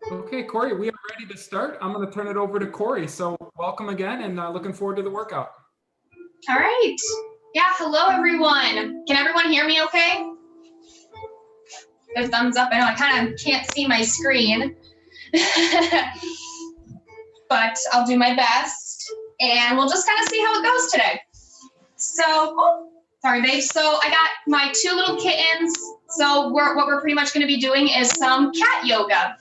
Okay, Corey, we are ready to start. I'm going to turn it over to Corey. So welcome again and looking forward to the workout. All right. Yeah, hello everyone. Can everyone hear me okay? Good thumbs up. I know I kind of can't see my screen, but I'll do my best and we'll just kind of see how it goes today. So, sorry babe. So I got my two little kittens. So what we're pretty much going to be doing is some cat yoga.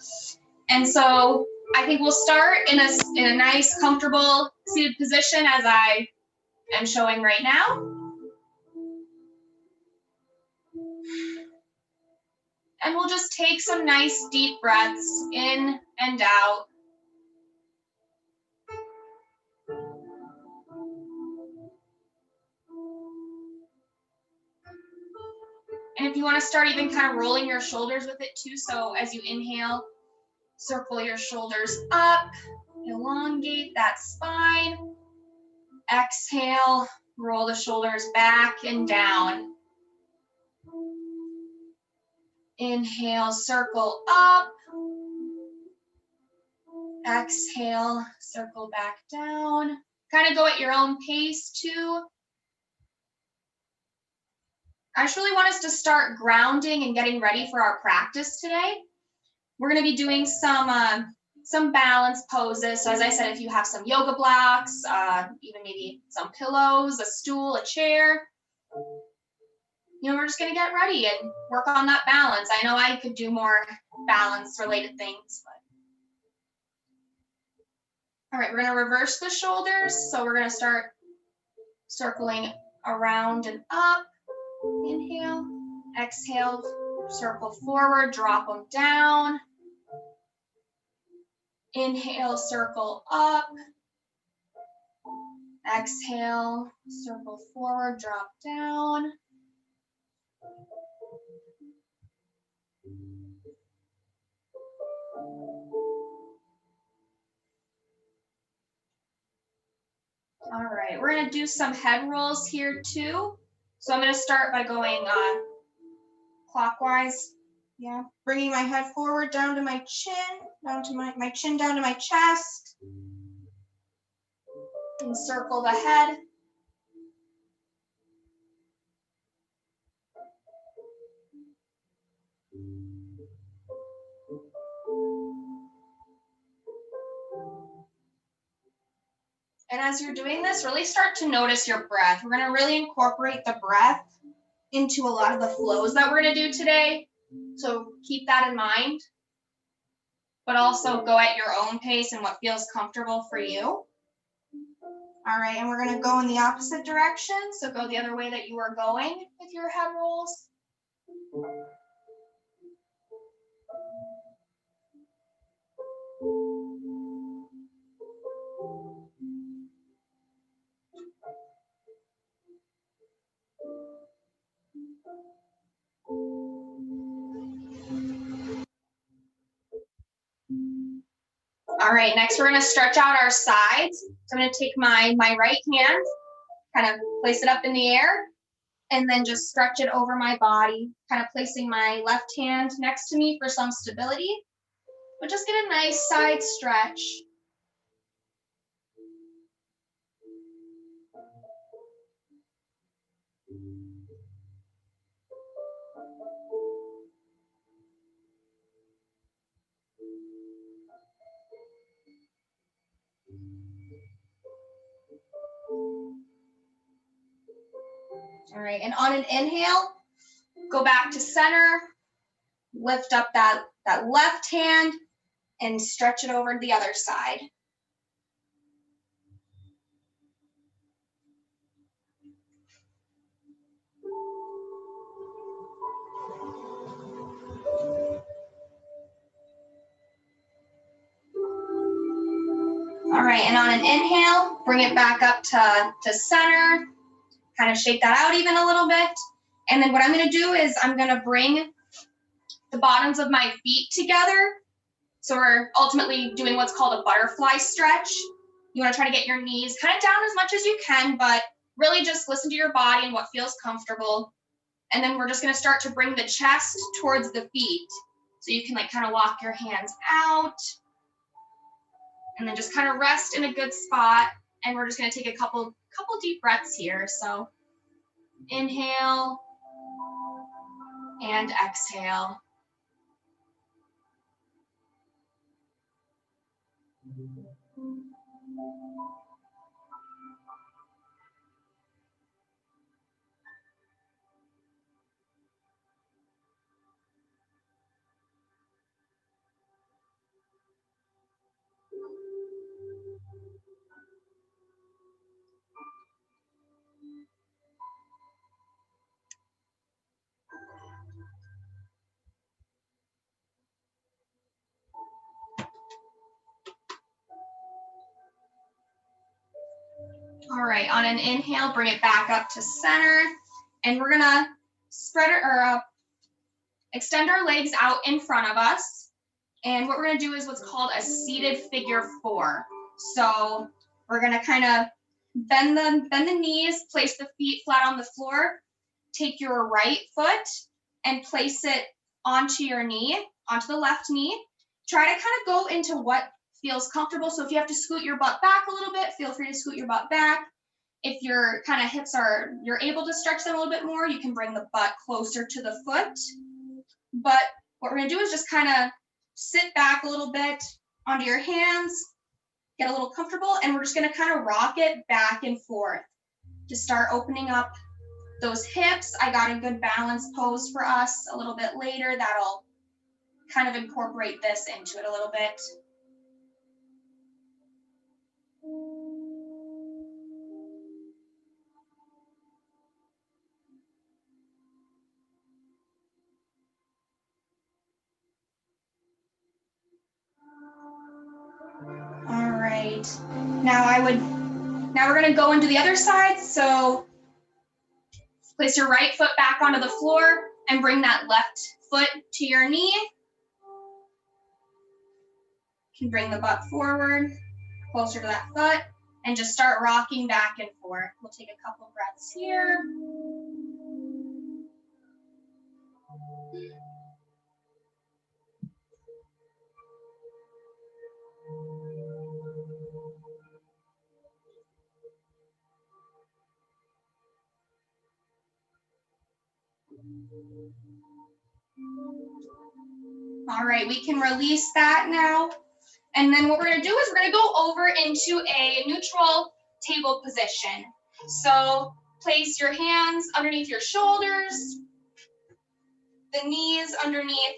And so I think we'll start in a nice, comfortable seated position as I am showing right now. And we'll just take some nice deep breaths in and out. And if you want to start even kind of rolling your shoulders with it too, so as you inhale, circle your shoulders up, elongate that spine. Exhale, roll the shoulders back and down. Inhale, circle up. Exhale, circle back down. Kind of go at your own pace too. I just really want us to start grounding and getting ready for our practice today. We're going to be doing some balance poses. So as I said, if you have some yoga blocks, even maybe some pillows, a stool, a chair, we're just going to get ready and work on that balance. I know I could do more balance related things, but. All right, we're going to reverse the shoulders. So we're going to start circling around and up. Inhale, exhale, circle forward, drop them down. Inhale, circle up. Exhale, circle forward, drop down. All right, we're going to do some head rolls here too. So I'm going to start by going clockwise. Yeah, bringing my head forward down to my chin, down to my chin down to my chest. Encircle the head. And as you're doing this, really start to notice your breath. We're going to really incorporate the breath into a lot of the flows that we're going to do today. So keep that in mind, but also go at your own pace and what feels comfortable for you. All right, and we're going to go in the opposite direction. So go the other way that you are going with your head rolls. All right, next we're going to stretch out our sides. So I'm going to take my right hand, kind of place it up in the air, and then just stretch it over my body, kind of placing my left hand next to me for some stability. But just get a nice side stretch. All right, and on an inhale, go back to center, lift up that left hand and stretch it over to the other side. All right, and on an inhale, bring it back up to center, kind of shake that out even a little bit. And then what I'm going to do is I'm going to bring the bottoms of my feet together. So we're ultimately doing what's called a butterfly stretch. You want to try to get your knees kind of down as much as you can, but really just listen to your body and what feels comfortable. And then we're just going to start to bring the chest towards the feet. So you can like kind of walk your hands out and then just kind of rest in a good spot. And we're just going to take a couple deep breaths here. So inhale and exhale. All right, on an inhale, bring it back up to center, and we're gonna spread it or extend our legs out in front of us. And what we're gonna do is what's called a seated figure 4. So we're gonna kind of bend the knees, place the feet flat on the floor, take your right foot and place it onto your knee, onto the left knee. Try to kind of go into what feels comfortable. So if you have to scoot your butt back a little bit, feel free to scoot your butt back. If your kind of hips you're able to stretch them a little bit more, you can bring the butt closer to the foot. But what we're gonna do is just kind of sit back a little bit onto your hands, get a little comfortable, and we're just gonna kind of rock it back and forth to start opening up those hips. I got a good balance pose for us a little bit later that'll kind of incorporate this into it a little bit. All right, now we're gonna go into the other side. So place your right foot back onto the floor and bring that left foot to your knee. You can bring the butt forward, closer to that foot, and just start rocking back and forth. We'll take a couple breaths here. All right, we can release that now. And then what we're gonna do is we're gonna go over into a neutral table position. So place your hands underneath your shoulders, the knees underneath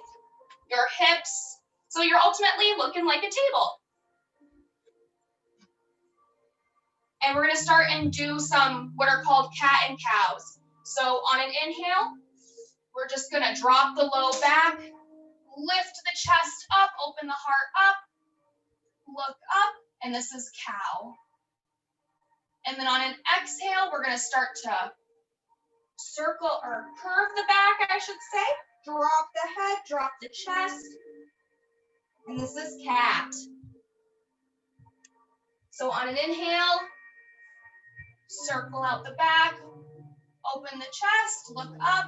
your hips. So you're ultimately looking like a table. And we're gonna start and do some what are called cat and cows. So on an inhale, we're just gonna drop the low back, lift the chest up, open the heart up, look up, and this is cow. And then on an exhale, we're gonna start to circle or curve the back, I should say. Drop the head, drop the chest. And this is cat. So on an inhale, circle out the back, open the chest, look up.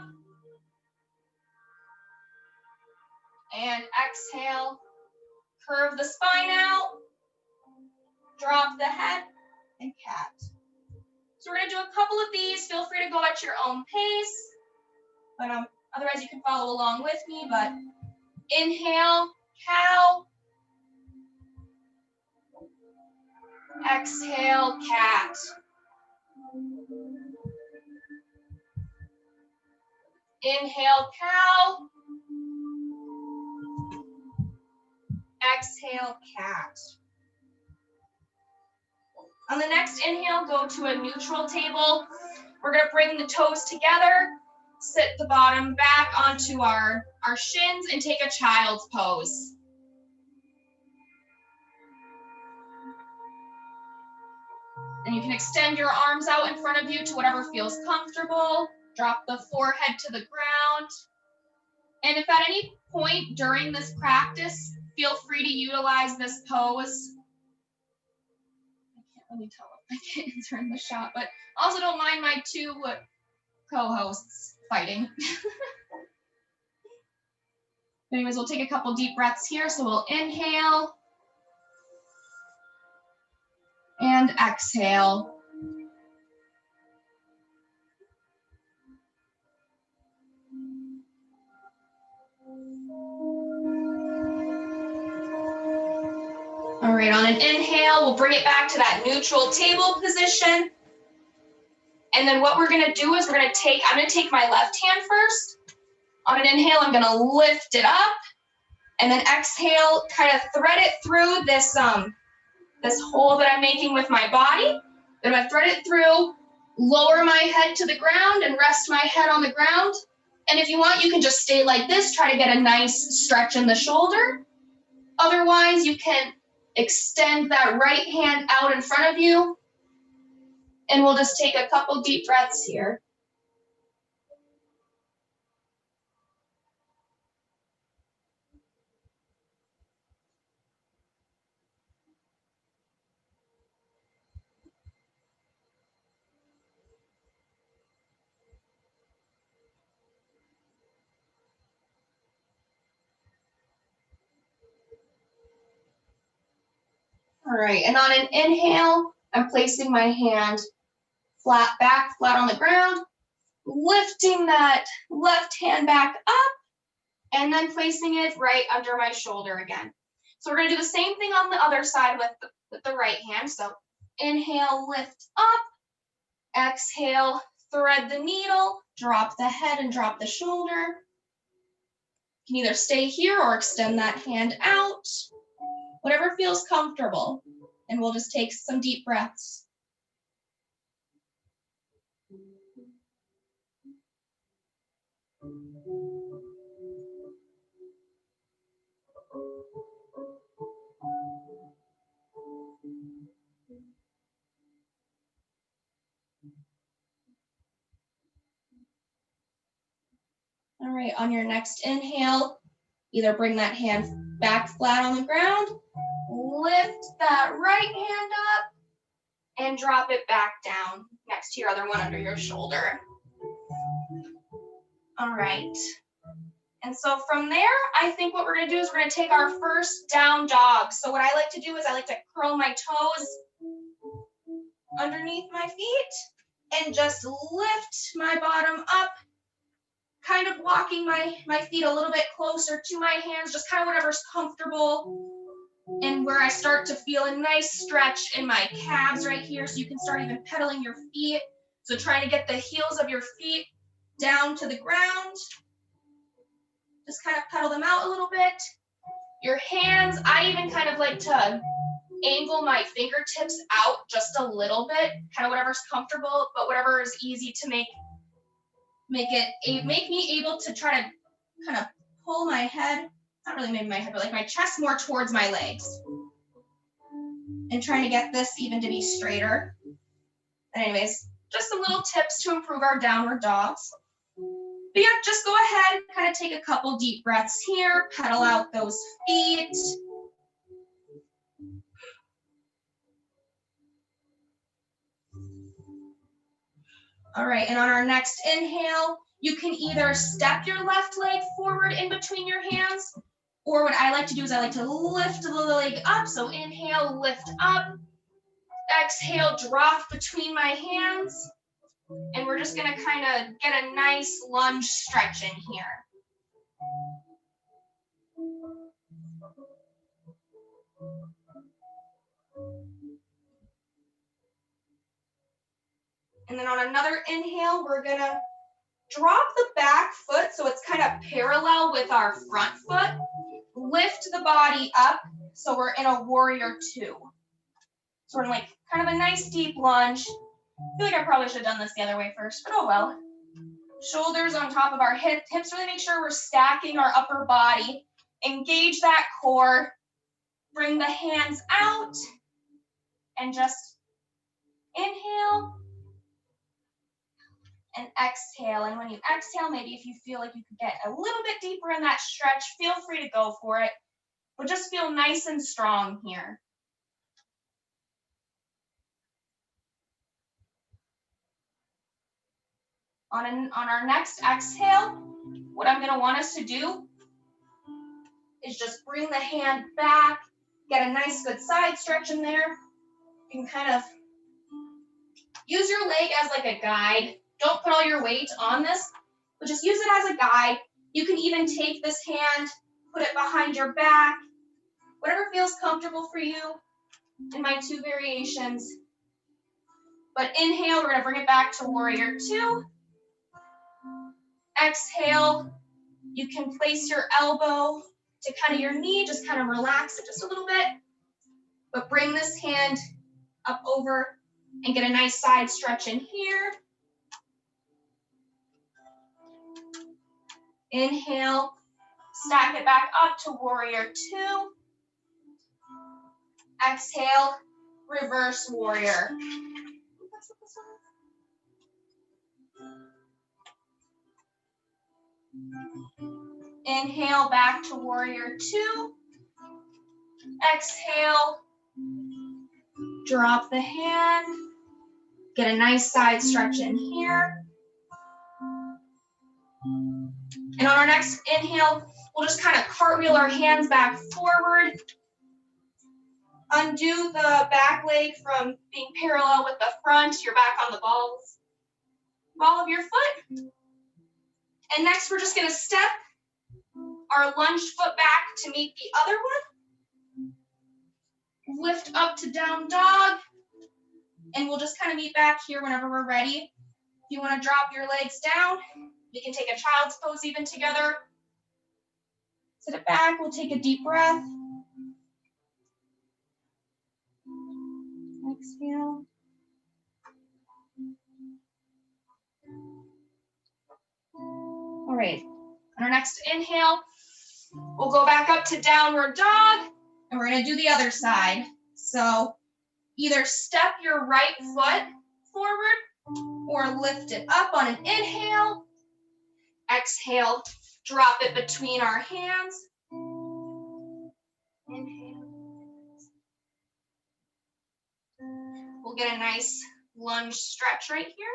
And exhale, curve the spine out, drop the head, and cat. So we're gonna do a couple of these. Feel free to go at your own pace, but otherwise you can follow along with me. But inhale, cow. Exhale, cat. Inhale, cow. Exhale, cat. On the next inhale, go to a neutral table. We're gonna bring the toes together, sit the bottom back onto our shins and take a child's pose. And you can extend your arms out in front of you to whatever feels comfortable. Drop the forehead to the ground. And if at any point during this practice, feel free to utilize this pose. I can't really tell if my kids are in the shot, but also don't mind my two co-hosts fighting. Anyways, we'll take a couple deep breaths here. So we'll inhale and exhale. All right, on an inhale, we'll bring it back to that neutral table position. And then what we're gonna do is I'm gonna take my left hand first. On an inhale, I'm gonna lift it up. And then exhale, kind of thread it through this, this hole that I'm making with my body. Then I thread it through, lower my head to the ground and rest my head on the ground. And if you want, you can just stay like this, try to get a nice stretch in the shoulder. Otherwise, you can extend that right hand out in front of you. And we'll just take a couple deep breaths here. All right, and on an inhale, I'm placing my hand flat back, flat on the ground, lifting that left hand back up, and then placing it right under my shoulder again. So we're gonna do the same thing on the other side with the right hand. So inhale, lift up, exhale, thread the needle, drop the head and drop the shoulder. You can either stay here or extend that hand out, whatever feels comfortable. And we'll just take some deep breaths. All right, on your next inhale, either bring that hand back flat on the ground, lift that right hand up, and drop it back down next to your other one under your shoulder. All right. And so from there, I think what we're gonna do is we're gonna take our first down dog. So what I like to do is I like to curl my toes underneath my feet and just lift my bottom up, kind of walking my feet a little bit closer to my hands, just kind of whatever's comfortable, and where I start to feel a nice stretch in my calves right here, so you can start even pedaling your feet. So trying to get the heels of your feet down to the ground. Just kind of pedal them out a little bit. Your hands, I even kind of like to angle my fingertips out just a little bit, kind of whatever's comfortable, but whatever is easy to make me able to try to kind of pull my head, not really maybe my head, but like my chest more towards my legs. And trying to get this even to be straighter. Anyways, just some little tips to improve our downward dogs. But yeah, just go ahead, kind of take a couple deep breaths here, pedal out those feet. All right, and on our next inhale, you can either step your left leg forward in between your hands, or what I like to do is I like to lift the leg up. So inhale, lift up. Exhale, drop between my hands. And we're just gonna kind of get a nice lunge stretch in here. And then on another inhale, we're gonna drop the back foot so it's kind of parallel with our front foot. Lift the body up so we're in a warrior two. So we're in like kind of a nice deep lunge. I feel like I probably should have done this the other way first, but oh well. Shoulders on top of our hips, really make sure we're stacking our upper body. Engage that core. Bring the hands out and just inhale and exhale. And when you exhale, maybe if you feel like you could get a little bit deeper in that stretch, feel free to go for it. But just feel nice and strong here. On our next exhale, what I'm going to want us to do is just bring the hand back, get a nice good side stretch in there. You can kind of use your leg as like a guide. Don't put all your weight on this, but just use it as a guide. You can even take this hand, put it behind your back, whatever feels comfortable for you in my 2 variations. But inhale, we're going to bring it back to warrior 2. Exhale, you can place your elbow to kind of your knee, just kind of relax it just a little bit. But bring this hand up over and get a nice side stretch in here. Inhale, stack it back up to warrior 2. Exhale, reverse warrior. Inhale, back to warrior 2. Exhale, drop the hand. Get a nice side stretch in here. And on our next inhale, we'll just kind of cartwheel our hands back forward. Undo the back leg from being parallel with the front. You're back on the ball of your foot. And next, we're just going to step our lunged foot back to meet the other one. Lift up to down dog. And we'll just kind of meet back here whenever we're ready. If you want to drop your legs down, we can take a child's pose even together. Sit it back. We'll take a deep breath. Exhale. All right. On our next inhale, we'll go back up to downward dog, and we're going to do the other side. So either step your right foot forward or lift it up on an inhale. Exhale, drop it between our hands. Inhale. We'll get a nice lunge stretch right here.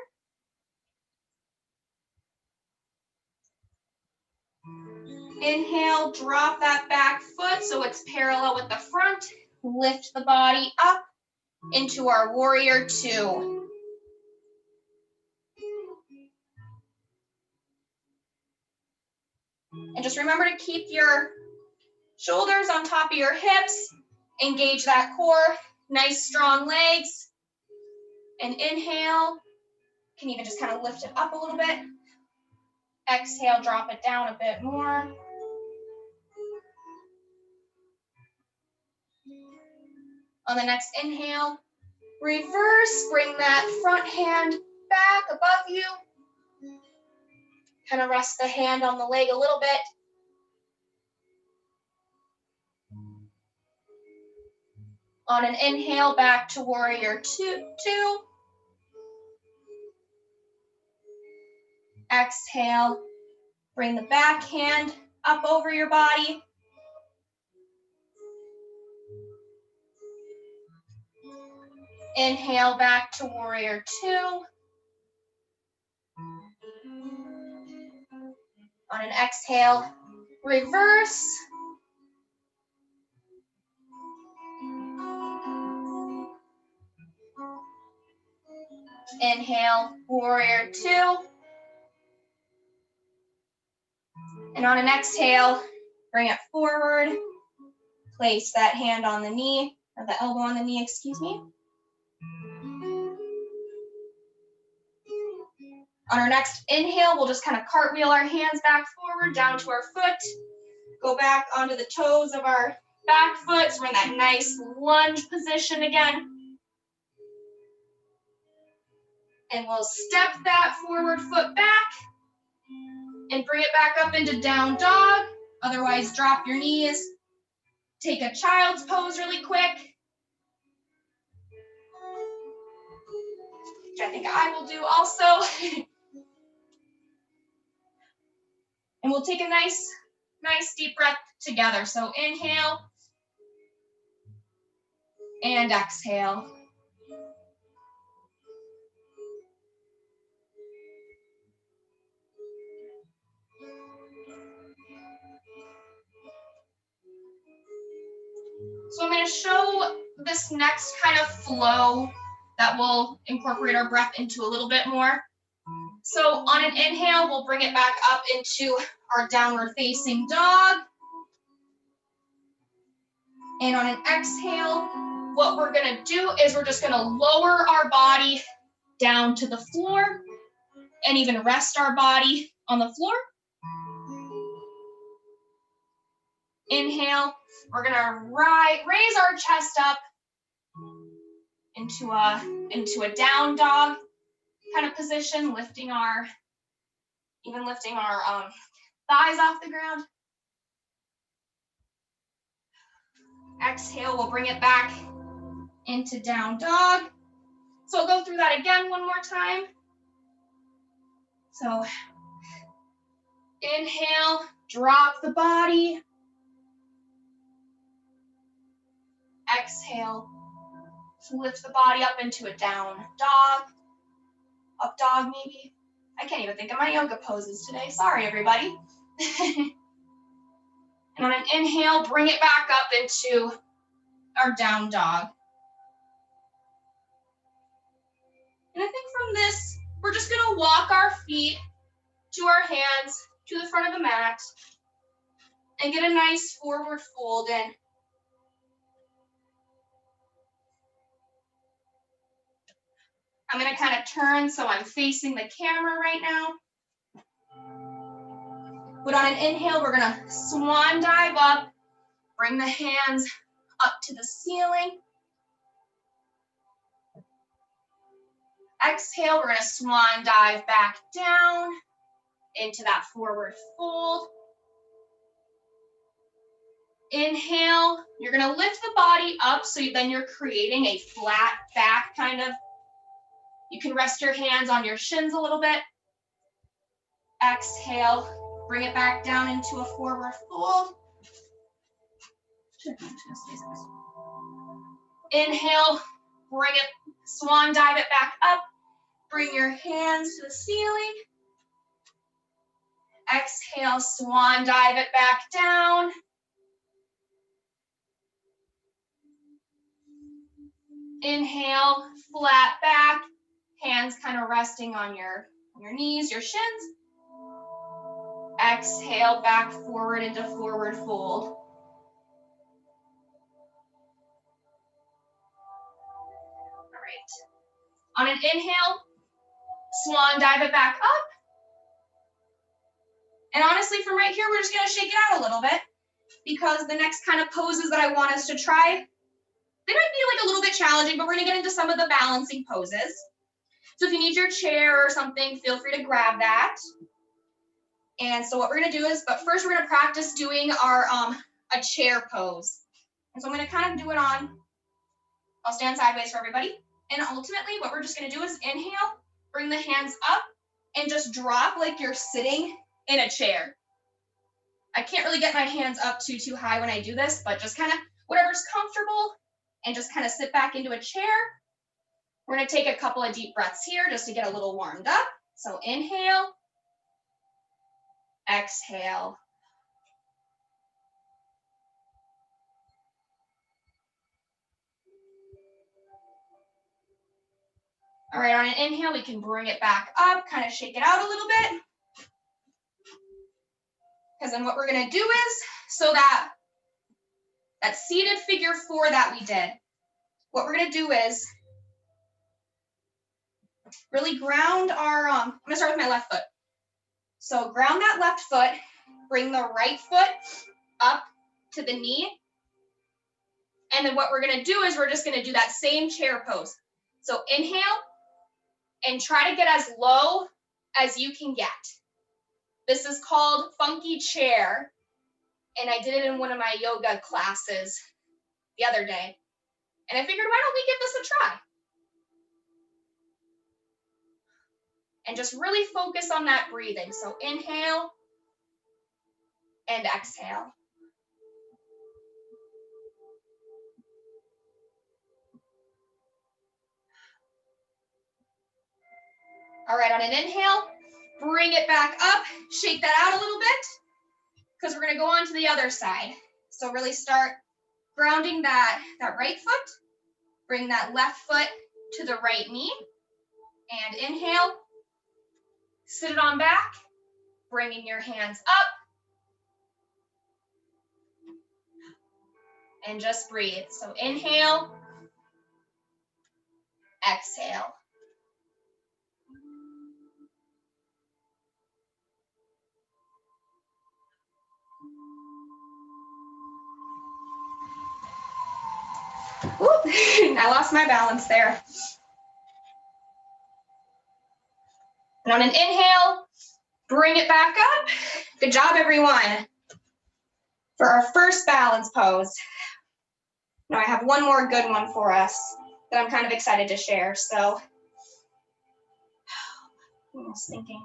Inhale, drop that back foot so it's parallel with the front. Lift the body up into our warrior 2. And just remember to keep your shoulders on top of your hips. Engage that core. Nice strong legs. And inhale. You can even just kind of lift it up a little bit. Exhale, drop it down a bit more. On the next inhale, reverse, bring that front hand back above you. Kind of rest the hand on the leg a little bit. On an inhale, back to warrior 2. Exhale, bring the back hand up over your body. Inhale, back to warrior 2. On an exhale, reverse. Inhale, warrior 2. And on an exhale, bring it forward. Place that hand on the knee, or the elbow on the knee, excuse me. On our next inhale, we'll just kind of cartwheel our hands back forward, down to our foot. Go back onto the toes of our back foot. So we're in that nice lunge position again. And we'll step that forward foot back and bring it back up into down dog. Otherwise, drop your knees. Take a child's pose really quick. Which I think I will do also. And we'll take a nice deep breath together. So inhale and exhale. So I'm going to show this next kind of flow that will incorporate our breath into a little bit more. So on an inhale, we'll bring it back up into our downward facing dog. And on an exhale, what we're going to do is we're just going to lower our body down to the floor and even rest our body on the floor. Inhale, we're going to raise our chest up into a down dog kind of position, lifting our thighs off the ground. Exhale, we'll bring it back into down dog. So I'll go through that again one more time. So inhale, drop the body. Exhale, lift the body up into a down dog, up dog maybe. I can't even think of my yoga poses today. Sorry, everybody. And on an inhale, bring it back up into our down dog. And I think from this, we're just gonna walk our feet to our hands, to the front of the mat, and get a nice forward fold in. I'm gonna kind of turn so I'm facing the camera right now. But on an inhale, we're gonna swan dive up, bring the hands up to the ceiling. Exhale, we're gonna swan dive back down into that forward fold. Inhale, you're gonna lift the body up so then you're creating a flat back kind of. You can rest your hands on your shins a little bit. Exhale, bring it back down into a forward fold. Inhale, bring it, swan dive it back up. Bring your hands to the ceiling. Exhale, swan dive it back down. Inhale, flat back, hands kind of resting on your knees, your shins. Exhale, back forward into forward fold. All right. On an inhale, swan dive it back up. And honestly, from right here, we're just gonna shake it out a little bit because the next kind of poses that I want us to try, they might be like a little bit challenging, but we're gonna get into some of the balancing poses. So if you need your chair or something, feel free to grab that. And so what we're gonna do is, but first we're gonna practice doing our a chair pose. And so I'm gonna kind of do it on, I'll stand sideways for everybody. And ultimately what we're just gonna do is inhale, bring the hands up and just drop like you're sitting in a chair. I can't really get my hands up too high when I do this, but just kind of whatever's comfortable and just kind of sit back into a chair. We're gonna take a couple of deep breaths here just to get a little warmed up. So inhale, exhale. All right, on an inhale, we can bring it back up, kind of shake it out a little bit. Because then what we're gonna do is, so that seated figure 4 that we did, what we're gonna do is really ground our, I'm gonna start with my left foot. So ground that left foot, bring the right foot up to the knee. And then what we're gonna do is we're just gonna do that same chair pose. So inhale and try to get as low as you can get. This is called funky chair. And I did it in one of my yoga classes the other day. And I figured, why don't we give this a try? And just really focus on that breathing. So inhale and exhale. All right, on an inhale, bring it back up, shake that out a little bit, because we're gonna go on to the other side. So really start Grounding that right foot, bring that left foot to the right knee, and inhale, sit it on back, bringing your hands up, and just breathe. So inhale, exhale. Oop, I lost my balance there. And on an inhale, bring it back up. Good job, everyone. For our first balance pose. Now I have one more good one for us that I'm kind of excited to share. So, almost thinking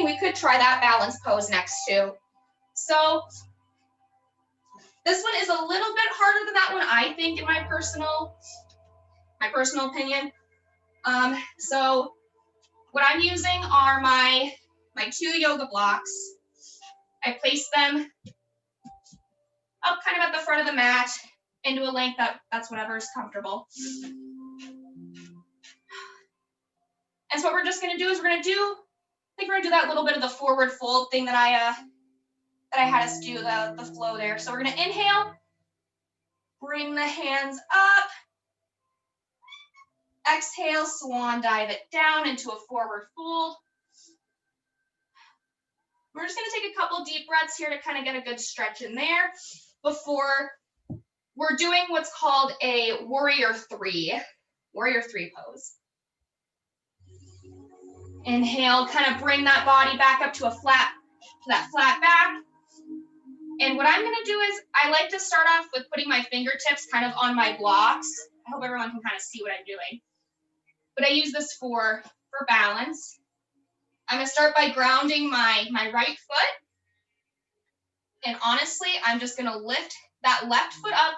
we could try that balance pose next too. So, this one is a little bit harder than that one, I think, in my personal opinion. So what I'm using are my 2 yoga blocks. I place them up kind of at the front of the mat into a length that's whatever is comfortable. And so what we're just gonna do is we're gonna do that little bit of the forward fold thing that I had us do, the flow there. So we're gonna inhale, bring the hands up, exhale, swan dive it down into a forward fold. We're just gonna take a couple deep breaths here to kind of get a good stretch in there before we're doing what's called a warrior three pose. Inhale, kind of bring that body back up to that flat back. And what I'm gonna do is I like to start off with putting my fingertips kind of on my blocks. I hope everyone can kind of see what I'm doing. But I use this for balance. I'm gonna start by grounding my right foot. And honestly, I'm just gonna lift that left foot up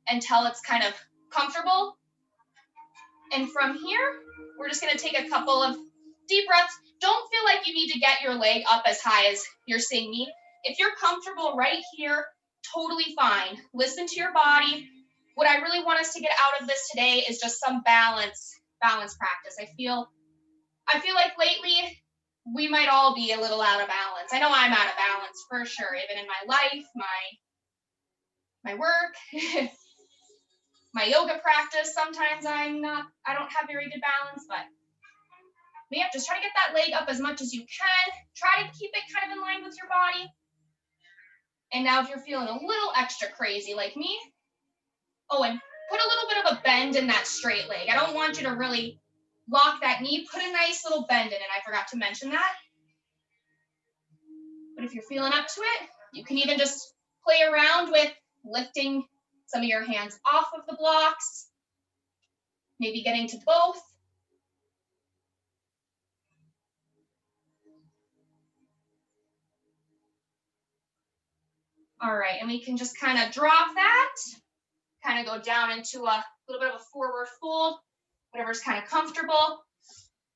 until it's kind of comfortable. And from here, we're just gonna take a couple of deep breaths. Don't feel like you need to get your leg up as high as you're seeing me. If you're comfortable right here, totally fine. Listen to your body. What I really want us to get out of this today is just some balance practice. I feel like lately we might all be a little out of balance. I know I'm out of balance for sure, even in my life, my work, my yoga practice. Sometimes I don't have very good balance, but yeah, just try to get that leg up as much as you can. Try to keep it kind of in line with your body. And now if you're feeling a little extra crazy like me, oh, and put a little bit of a bend in that straight leg. I don't want you to really lock that knee. Put a nice little bend in it. I forgot to mention that. But if you're feeling up to it, you can even just play around with lifting some of your hands off of the blocks, maybe getting to both. All right, and we can just kind of drop that, kind of go down into a little bit of a forward fold, whatever's kind of comfortable.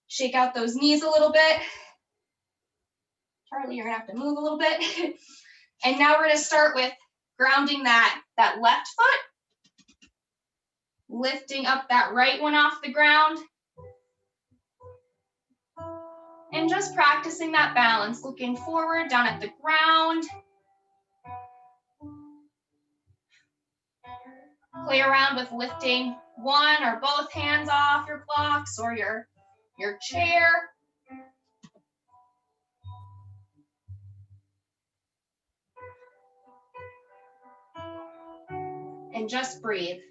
Shake out those knees a little bit. Charlie, you're gonna have to move a little bit. And now we're gonna start with grounding that left foot, lifting up that right one off the ground, and just practicing that balance, looking forward down at the ground. Play around with lifting one or both hands off your blocks or your chair. And just breathe.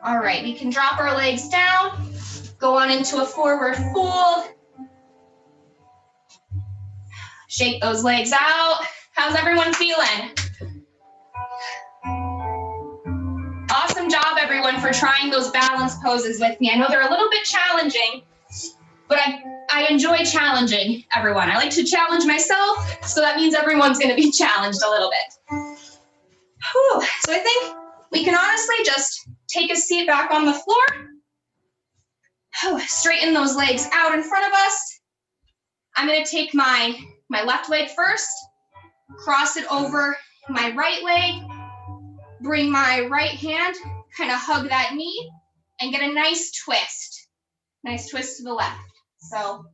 All right, we can drop our legs down, go on into a forward fold. Shake those legs out. How's everyone feeling? Awesome job, everyone, for trying those balance poses with me. I know they're a little bit challenging, but I enjoy challenging everyone. I like to challenge myself, so that means everyone's going to be challenged a little bit. Whew. So I think we can honestly just take a seat back on the floor. Straighten those legs out in front of us. I'm gonna take my left leg first, cross it over my right leg, bring my right hand, kind of hug that knee, and get a nice twist. Nice twist to the left. So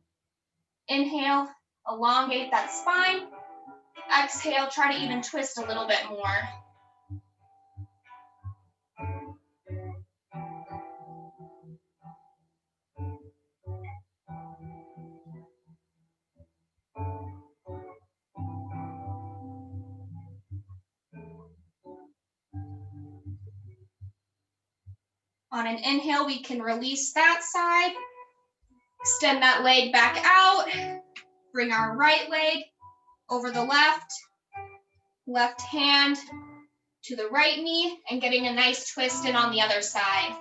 inhale, elongate that spine. Exhale, try to even twist a little bit more. On an inhale, we can release that side. Extend that leg back out. Bring our right leg over the left hand to the right knee, and getting a nice twist in on the other side.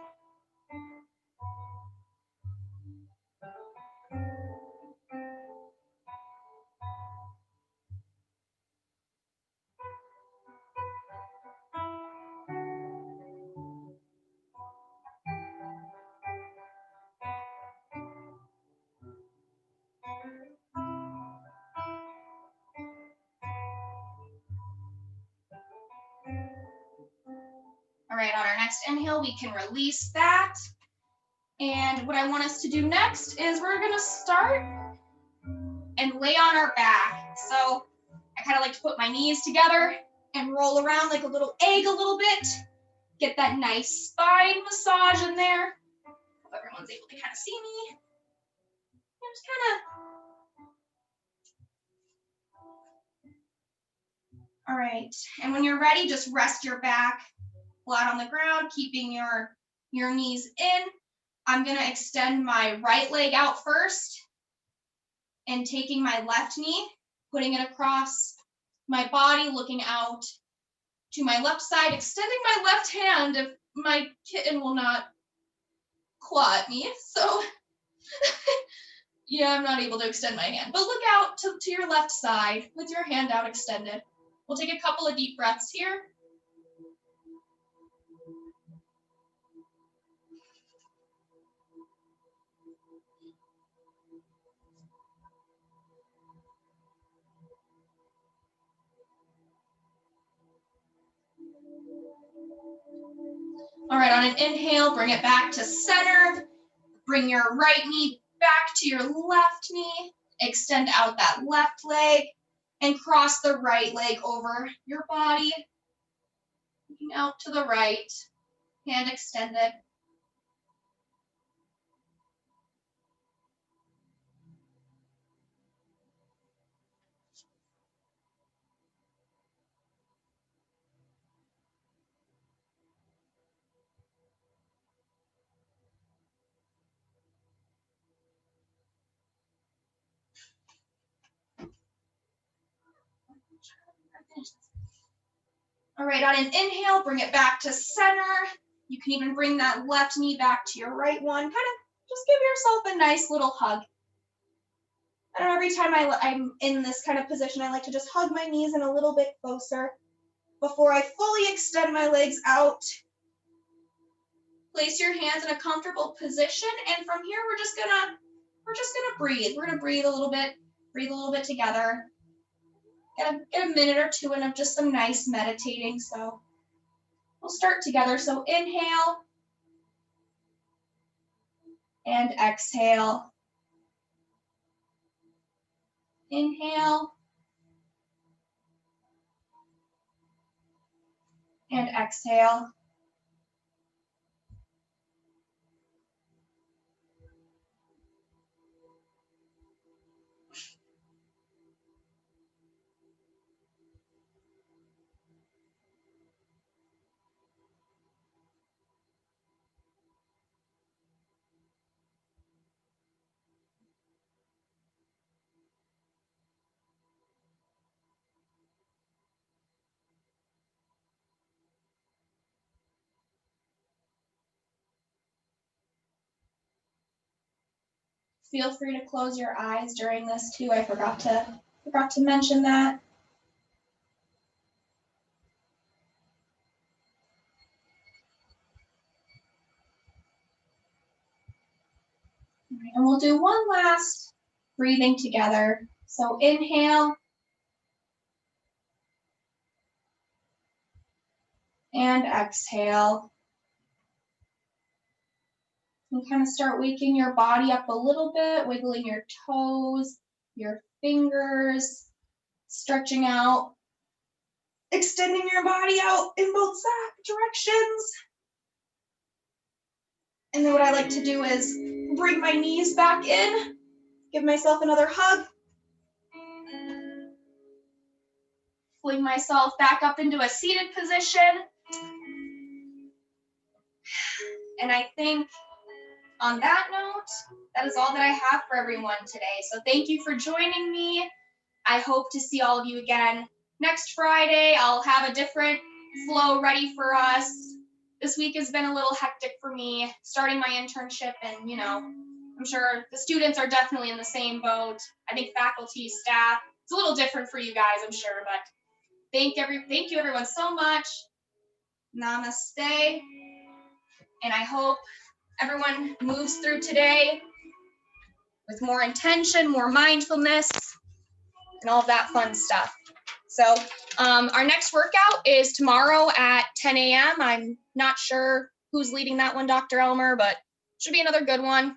All right, on our next inhale, we can release that. And what I want us to do next is we're gonna start and lay on our back. So I kind of like to put my knees together and roll around like a little egg a little bit. Get that nice spine massage in there. Hope everyone's able to kind of see me. And just kind of, all right. And when you're ready, just rest your back flat on the ground, keeping your knees in. I'm gonna extend my right leg out first and taking my left knee, putting it across my body, looking out to my left side, extending my left hand if my kitten will not claw at me. So yeah, I'm not able to extend my hand, but look out to your left side with your hand out extended. We'll take a couple of deep breaths here. All right, on an inhale, bring it back to center. Bring your right knee back to your left knee. Extend out that left leg and cross the right leg over your body. Looking out to the right, hand extended. All right, on an inhale, bring it back to center. You can even bring that left knee back to your right one. Kind of just give yourself a nice little hug. And every time I'm in this kind of position, I like to just hug my knees in a little bit closer before I fully extend my legs out. Place your hands in a comfortable position, and from here we're just gonna breathe. We're gonna breathe a little bit together. Get a minute or two in of just some nice meditating. So we'll start together. So inhale and exhale. Inhale and exhale. Feel free to close your eyes during this too. I forgot to mention that. we'll do one last breathing together. So inhale. And exhale. And kind of start waking your body up a little bit, wiggling your toes, your fingers, stretching out, extending your body out in both directions. And then what I like to do is bring my knees back in, give myself another hug, fling myself back up into a seated position. And I think on that note, that is all that I have for everyone today. So thank you for joining me. I hope to see all of you again next Friday. I'll have a different flow ready for us. This week has been a little hectic for me, starting my internship, and I'm sure the students are definitely in the same boat. I think faculty, staff, it's a little different for you guys, I'm sure, but thank you everyone so much. Namaste. And I hope everyone moves through today with more intention, more mindfulness, and all of that fun stuff. So our next workout is tomorrow at 10 a.m. I'm not sure who's leading that one, Dr. Elmer, but should be another good one.